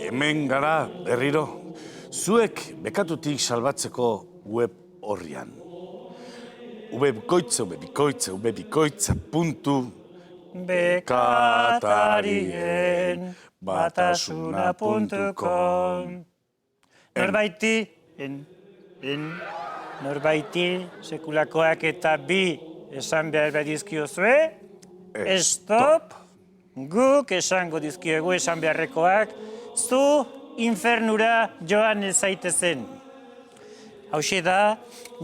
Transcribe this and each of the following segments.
Hemen gara, berriro. Zuek bekatutik salbatzeko web horrian. Bekatarien.batasuna.com Norbaiti sekulakoak eta bi esan behar badizkiozue, stop, guk esango dizkiogu esan beharrekoak, zu infernura joan ezaitezen. Hauxe da,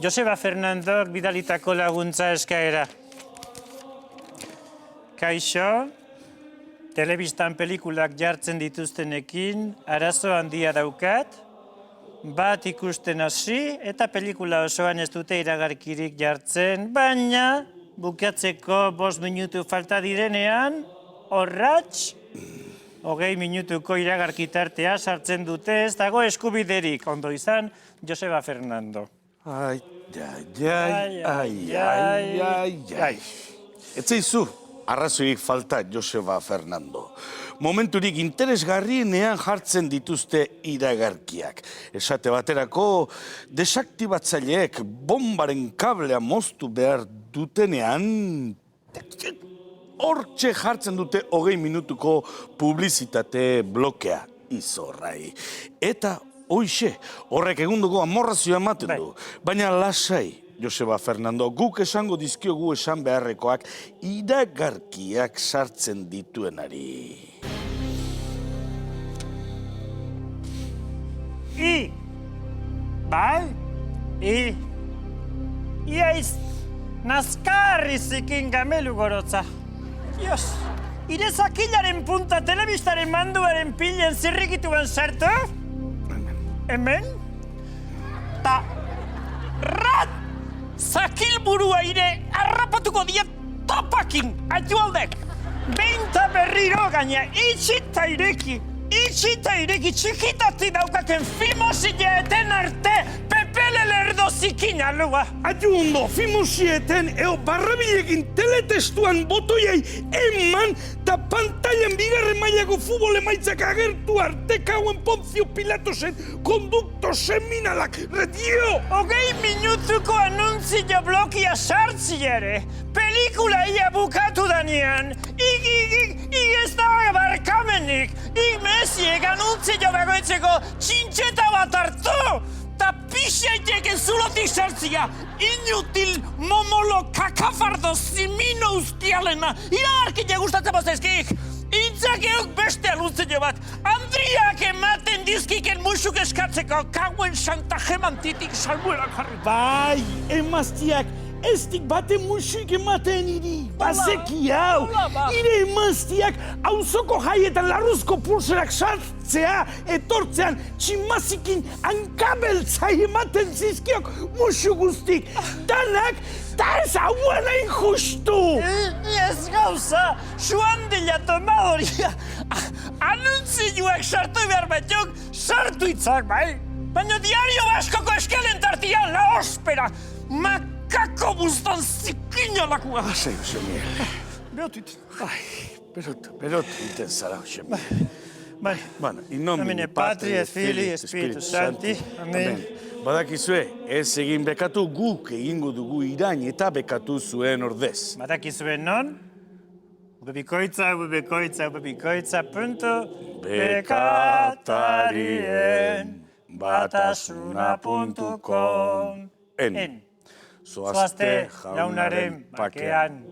Joseba Fernandok bidalitako laguntza eskaera. Kaixo, telebistan pelikulak jartzen dituztenekin arazo handia daukat, bat ikusten hasi eta pelikula osoan ez dute iragarkirik jartzen, baina bukatzeko 5 minutu falta direnean, orratx, 20 minutuko iragarkitartea sartzen dute, ez dago eskubiderik, ondo izan, Joseba Fernando. Ai. Etzaizu, arrazoik falta Joseba Fernando. Momenturik interesgarrienean jartzen dituzte iragarkiak. Esate baterako, desaktibatzaileek bombaren kablea moztu behar dutenean, hortxe jartzen dute 20 minutuko publizitate blokea izorrai. Eta hoixe, horrek egunduko amorrazioa ematen du. Baina lasai, Joseba Fernando, guk esango dizkiogu esan beharrekoak iragarkiak sartzen dituenari. Iaiz, nazkarri zikin gamelu gorotza. Dios, ire zakilaren punta telebistaren manduaren pilen zirrikituan sartu? Hemen? Ta, rat! Zakilburua ire harrapatuko diet topakin, atualdek. Beinta berriro gaina, itxita ireki, txikitati daukaken filmosileeten arte, pepele lerdo zikin alua. Aiundo, filmosileeten eo barrabilekin teletestuan botoiei eman eta pantailan bigarren mailako futbol emaitzak agertu arte kauen Ponzio Pilatosen kondukto seminalak, redio! 20 minutuko anuntzio blokia sartzi ere, pelikula ia bukatu danean, ez da barkamenik, mesiek anuntzio bagoitzeko txintxeta bat hartu, ta pixaiteken zulotik sartzia, inutil momolo kakafardo zimino ustialena, iragarkile gustatzen bozezkik, intzakeok beste anuntzio bat, Andriak ematen dizkiken musuk eskatzeko, kauen Santa Gemantitik salmuerak jarri. Bai, emaztiak, eztik bate musik ematen iri. Bazeki hau, ire emaztiak auzoko jaietan larruzko pulserak sartzea, etortzean tximazikin hankabeltzai ematen zizkiok musu guztik. Danak, ta ez hauen hain justu. Ez gauza, suan dila tomadoria, anuntzioak sartu behar batzuk, sartu itzak, bai? Baina diario baskoko eskelen tartian, la ospera, kako bustan zikinalakua. Lasai, Josemiel. Beotit. Berot iten zara, Josemiel. Bai. Bueno, in nomine Patria, Filii, Spiritus Sancti. Amen. Badakizue, ez egin bekatu guk egingo dugu irain eta bekatu zuen ordez. Badakizue non? Ubebikoitza, bekatarien.batasuna.com. Zoazte jaunaren bakean.